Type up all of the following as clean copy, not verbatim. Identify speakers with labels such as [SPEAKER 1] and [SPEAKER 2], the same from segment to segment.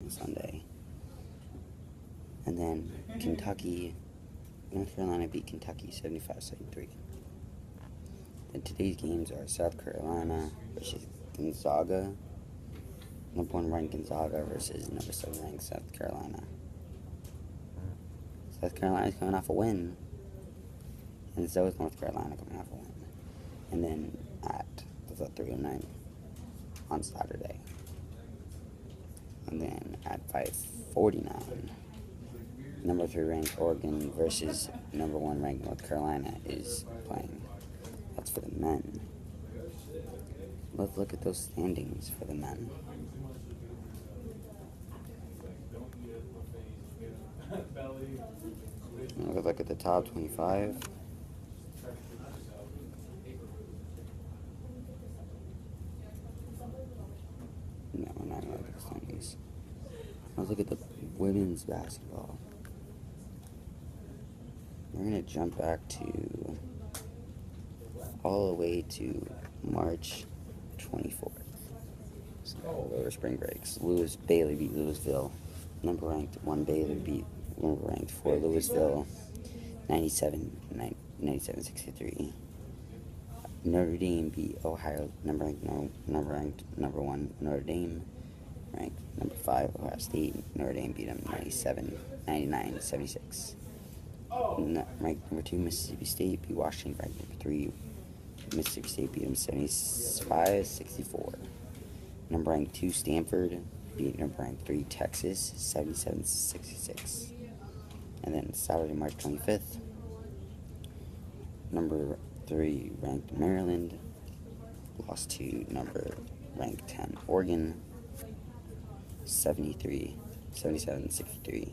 [SPEAKER 1] on Sunday. And then North Carolina beat Kentucky 75-73. Then today's games are South Carolina versus Gonzaga. Number 1 ranked Gonzaga versus number 7 ranked South Carolina. South Carolina's coming off a win, and so is North Carolina coming off a win. And then at 3:09 on Saturday. And then at 5:49, number 3 ranked Oregon versus number 1 ranked North Carolina is playing. That's for the men. Let's look at those standings for the men. Let's look at the top 25. No, we're not going to look at the standings. Let's look at the women's basketball. We're going to jump back to all the way to March 24th. So over spring breaks. Baylor beat Louisville. Number ranked 1 Baylor beat number ranked 4 Louisville 97-63. Notre Dame beat Ohio, number ranked number 1 Notre Dame, ranked number 5 Ohio State. Notre Dame beat them 99-76. Ranked number 2 Mississippi State beat Washington, ranked number 3 Mississippi State beat them 75-64. Number ranked 2 Stanford beat number ranked 3 Texas 77-66. And then Saturday, March 25th, number 3 ranked Maryland lost to number ranked 10 Oregon 77-63.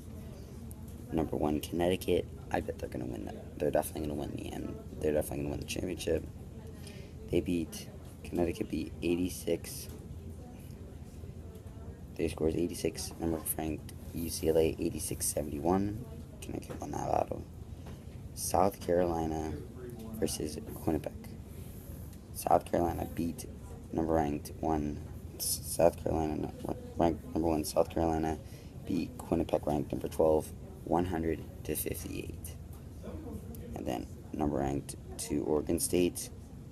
[SPEAKER 1] Number 1 Connecticut, I bet they're gonna win that. They're definitely gonna win the end. They're definitely gonna win the championship. Connecticut beat 86. Their score is 86. Number ranked UCLA 86-71. Connecticut won that battle. South Carolina versus Quinnipiac. South Carolina beat number ranked 1 South Carolina ranked number 1 South Carolina beat Quinnipiac ranked number 12 100-58. And then number ranked 2 Oregon State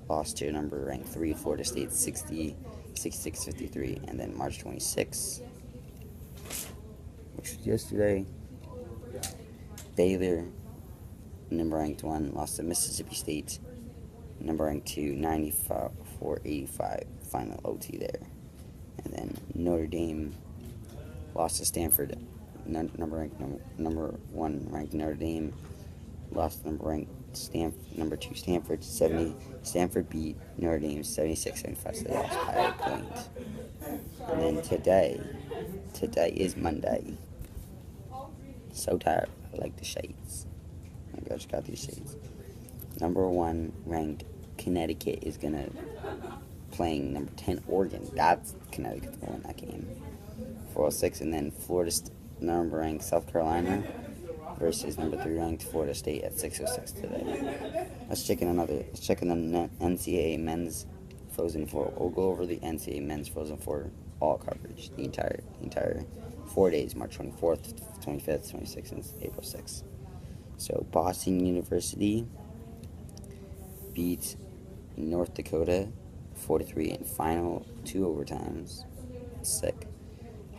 [SPEAKER 1] lost to number ranked 3 Florida State 66-53. And then March 26th, which was yesterday, Baylor, number ranked 1, lost to Mississippi State, number ranked 2, 94-85, final OT there. And then Notre Dame lost to Stanford, number 1 ranked Notre Dame, lost to number 2 Stanford, 70. Stanford beat Notre Dame 76-75, so they lost by a point. And then today is Monday. So tired. I like the shades. Oh my gosh, got these shades. Number 1 ranked Connecticut is playing number 10 Oregon. That's Connecticut's gonna win that game. 406, and then number ranked South Carolina versus number 3 ranked Florida State at 6:06 today. Let's check in the NCAA men's Frozen Four. We'll go over the NCAA men's Frozen Four all coverage, the entire 4 days, March 24th, 25th, 26th, and April 6th. So Boston University beat North Dakota 43 in final 2 overtimes. Sick.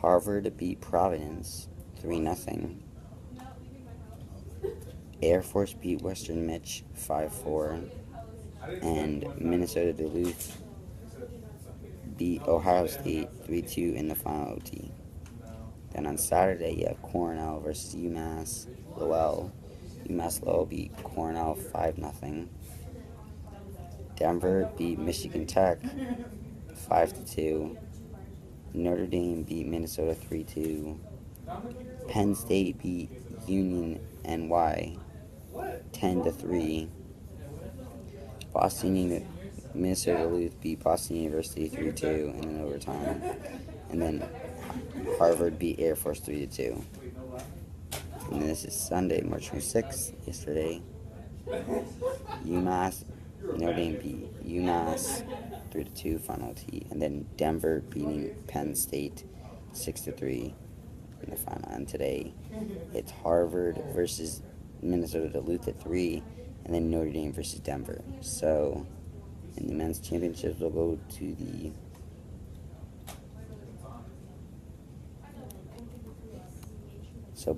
[SPEAKER 1] Harvard beat Providence 3-0. Air Force beat Western Mich 5-4. And Minnesota Duluth beat Ohio State 3-2 in the final OT. Then on Saturday, you have Cornell versus UMass Lowell. UMass Lowell beat Cornell 5-0. Denver beat Michigan Tech 5-2. Notre Dame beat Minnesota 3-2. Penn State beat Union NY 10-3. Minnesota Duluth beat Boston University 3-2 in an overtime. And then Harvard beat Air Force 3-2. And then this is Sunday, March 26th. Yesterday, Notre Dame beat UMass 3-2 final T. And then Denver beating Penn State 6-3. in the final. And today, it's Harvard versus Minnesota Duluth at 3, and then Notre Dame versus Denver. So, in the men's championships, we'll go to the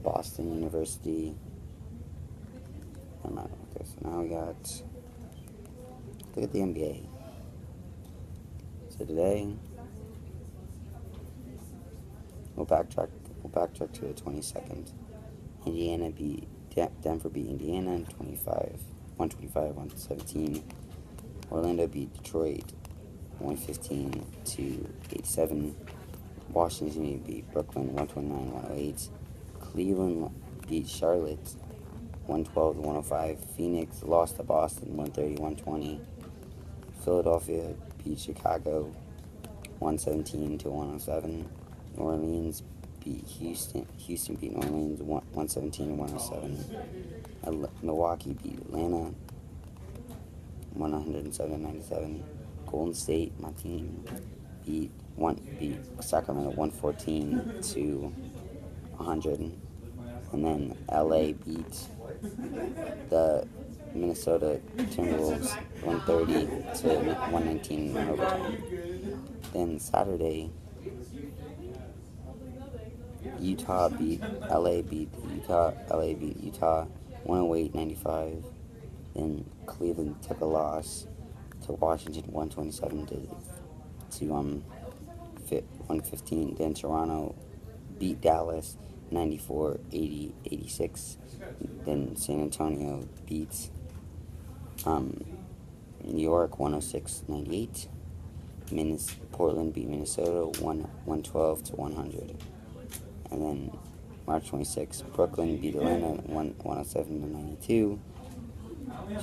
[SPEAKER 1] Boston University. Okay, so now we got, look at the NBA. So today, we'll backtrack to the 22nd. Denver beat Indiana in 125-117. Orlando beat Detroit 115-87. Washington beat Brooklyn 129-108. Cleveland beat Charlotte 112-105. Phoenix lost to Boston 130-120. Philadelphia beat Chicago 117-107. New Orleans beat Houston beat New Orleans 117-107. Milwaukee beat Atlanta 107-97. Golden State, my team, beat Sacramento 114-100. And then LA beat the Minnesota Timberwolves 130-119 in overtime. Then Saturday, LA beat Utah 108-95. Then Cleveland took a loss to Washington 127-115. Then Toronto beat Dallas 94-86. Then San Antonio beats New York 106-98. Portland beat Minnesota 112-100. And then March 26th, Brooklyn beat Atlanta 107-92.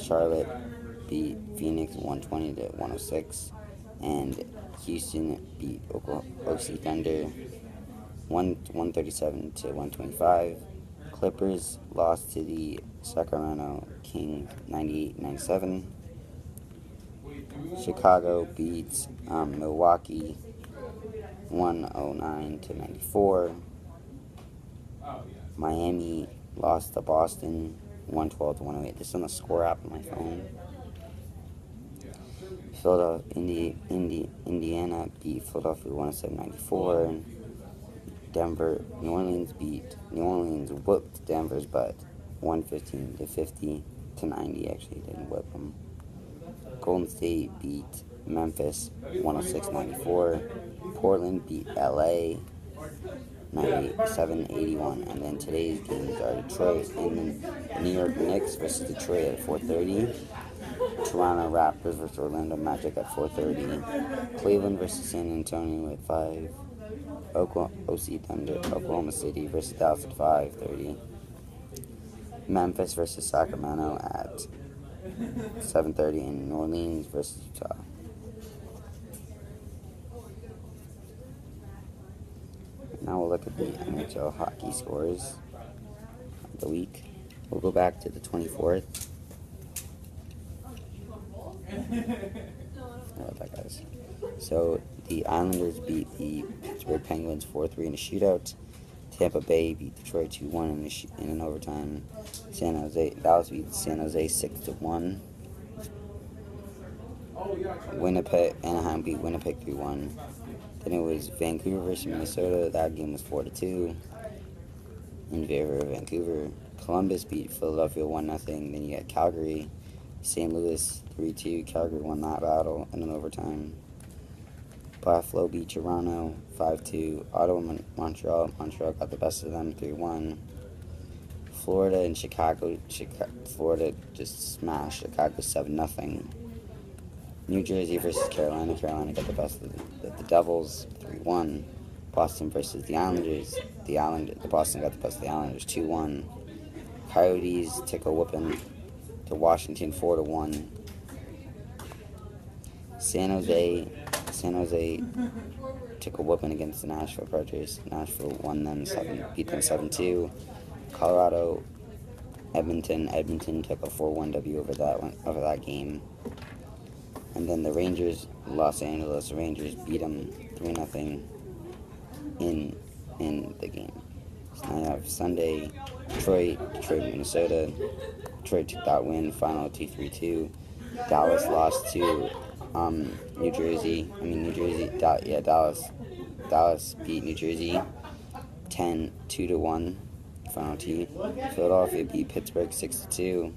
[SPEAKER 1] Charlotte beat Phoenix 120-106. And Houston beat OC Thunder 137-125. Clippers lost to the Sacramento Kings 98-97. Chicago beats Milwaukee 109-94. Miami lost to Boston 112-108. This is on the score app on my phone. Indiana beat Philadelphia 107-94. New Orleans whooped Denver's butt 115-50-90. Actually, didn't whip them. Golden State beat Memphis 106-94. Portland beat LA 97-81. And then today's games are Detroit and the New York Knicks versus Detroit at 4:30. Toronto Raptors versus Orlando Magic at 4:30. Cleveland versus San Antonio at 5. OC Thunder, Oklahoma City versus Dallas at 5:30. Memphis versus Sacramento at 7:30, and New Orleans versus Utah. Now we'll look at the NHL hockey scores of the week. We'll go back to the 24th. Guys. So the Islanders beat the Pittsburgh Penguins 4-3 in a shootout. Tampa Bay beat Detroit 2-1 in an overtime. Dallas beat San Jose 6-1. Anaheim beat Winnipeg 3-1. Then it was Vancouver versus Minnesota. That game was 4-2 in favor of Vancouver. Columbus beat Philadelphia 1-0. Then you got Calgary, St. Louis 3-2. Calgary won that battle in an overtime. Buffalo beat Toronto 5-2. Ottawa, Montreal got the best of them 3-1. Florida and Chicago. Florida just smashed Chicago 7-0. New Jersey versus Carolina. Carolina got the best of the Devils 3-1. Boston versus the Islanders. The Boston got the best of the Islanders 2-1. Coyotes took a whooping to Washington 4-1. San Jose took a whooping against the Nashville Predators. Nashville beat them 7-2. Colorado, Edmonton took a 4-1 W over that game. And then the Rangers, Los Angeles Rangers beat them 3-0 in the game. So now you have Sunday, Detroit, Minnesota. Detroit took that win, final T3-2. Dallas lost to New Jersey. Dallas beat New Jersey 2-1, final T. Philadelphia beat Pittsburgh 6-2.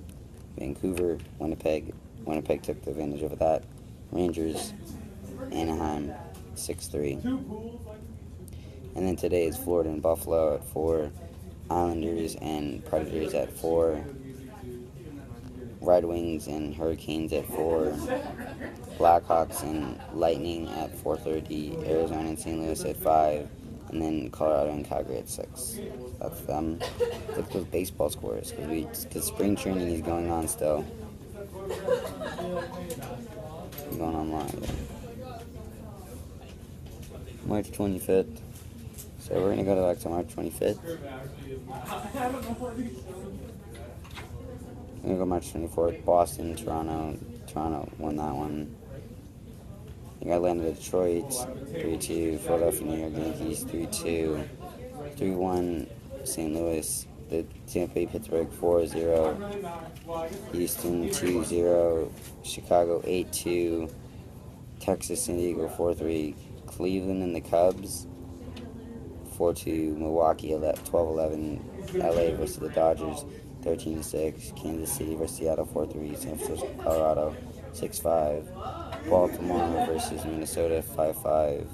[SPEAKER 1] Vancouver, Winnipeg took the advantage of that. Rangers, Anaheim 6-3. And then today is Florida and Buffalo at 4. Islanders and Predators at 4. Red Wings and Hurricanes at 4. Blackhawks and Lightning at 4:30. Arizona and St. Louis at 5. And then Colorado and Calgary at 6. That's them. Look at those baseball scores, because spring training is going on still. Going on live. March 25th. So we're going to go back to March 25th. We're going to go March 24th. Boston, Toronto. Toronto won that one. You got Atlanta, Detroit, 3-2. Philadelphia, New York Yankees, 3-2. 3-1, St. Louis. The Tampa Bay, Pittsburgh, 4-0. Houston, 2-0. Chicago, 8-2. Texas, San Diego, 4-3. Cleveland and the Cubs, 4-2. Milwaukee, 12-11. LA versus the Dodgers, 13-6. Kansas City versus Seattle, 4-3. San Francisco, Colorado, 6-5. Baltimore versus Minnesota, 5-5.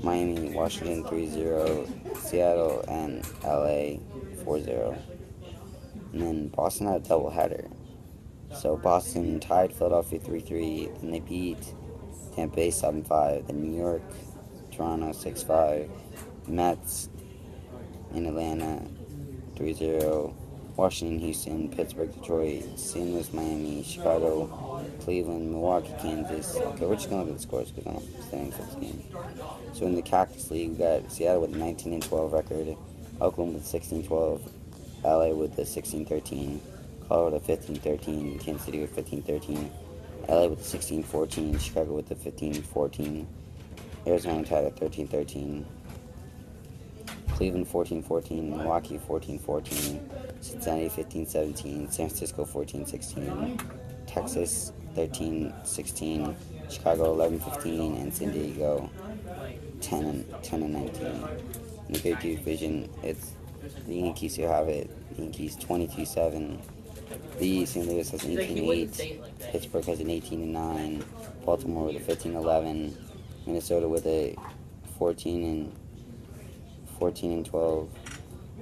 [SPEAKER 1] Miami, Washington, 3-0. Seattle and LA, 4-0. And then Boston had a doubleheader. So Boston tied Philadelphia 3-3. Then they beat Tampa Bay 7-5. Then New York, Toronto, 6-5. Mets in Atlanta, 3-0. Washington, Houston, Pittsburgh, Detroit, St. Louis, Miami, Chicago, Cleveland, Milwaukee, Kansas. Okay, we're just going to look at the scores because I'm standing for this game. So in the Cactus League, we got Seattle with a 19-12 record, Oakland with 16-12, LA with the 16-13, Colorado with 15-13, Kansas City with 15-13, LA with the 16-14, Chicago with the 15-14, Arizona tied at 13-13. Cleveland 14-14, Milwaukee 14-14, Cincinnati 15-17, San Francisco 14-16, Texas 13-16, Chicago 11-15, and San Diego 10-19. In the Big Two division, it's the Yankees who have it. The Yankees 22-7. The St. Louis has an 18-8. Pittsburgh has an 18-9. Baltimore with a 15-11. Minnesota with a 14-12.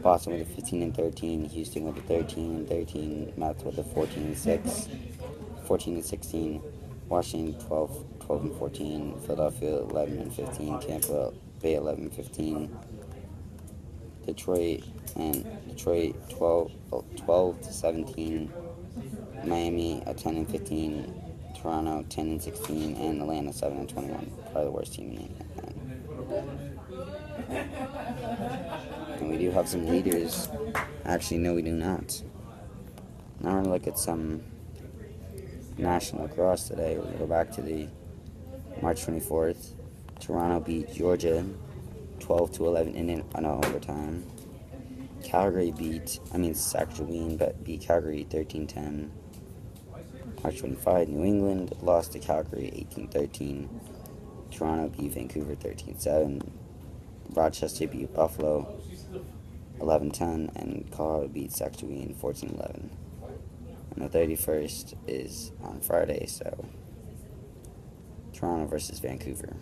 [SPEAKER 1] Boston with a 15-13. Houston with a 13-13. Mets with a 14-16. Washington 12-14. Philadelphia 11-15. Tampa Bay 11-15. Detroit 12-17. Miami at 10-15. Toronto 10-16, and Atlanta 7-21. Probably the worst team in the And we do have some leaders. Actually, no, we do not. Now we're going to look at some national lacrosse today. We're going to go back to the March 24th. Toronto beat Georgia 12-11 in overtime. Calgary beat Calgary 13-10. March 25, New England lost to Calgary 18-13. Toronto beat Vancouver 13-7. Rochester beat Buffalo 11-10, and Colorado beat Saskatchewan 14-11. And the 31st is on Friday, so Toronto versus Vancouver.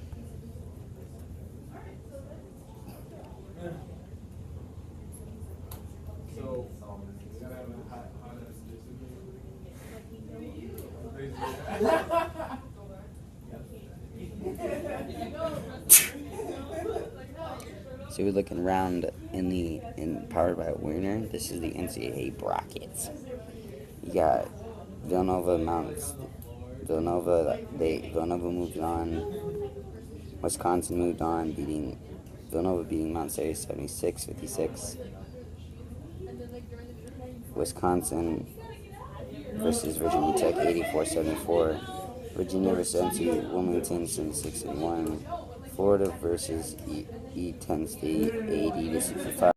[SPEAKER 1] So we're looking around in powered by Werner. This is the NCAA brackets. You got Villanova moved on. Wisconsin moved on, Villanova beating Mount Airy 76-56. Wisconsin versus Virginia Tech 84-74. Virginia versus NC Wilmington 76-1. Florida versus East Tennessee 80-65.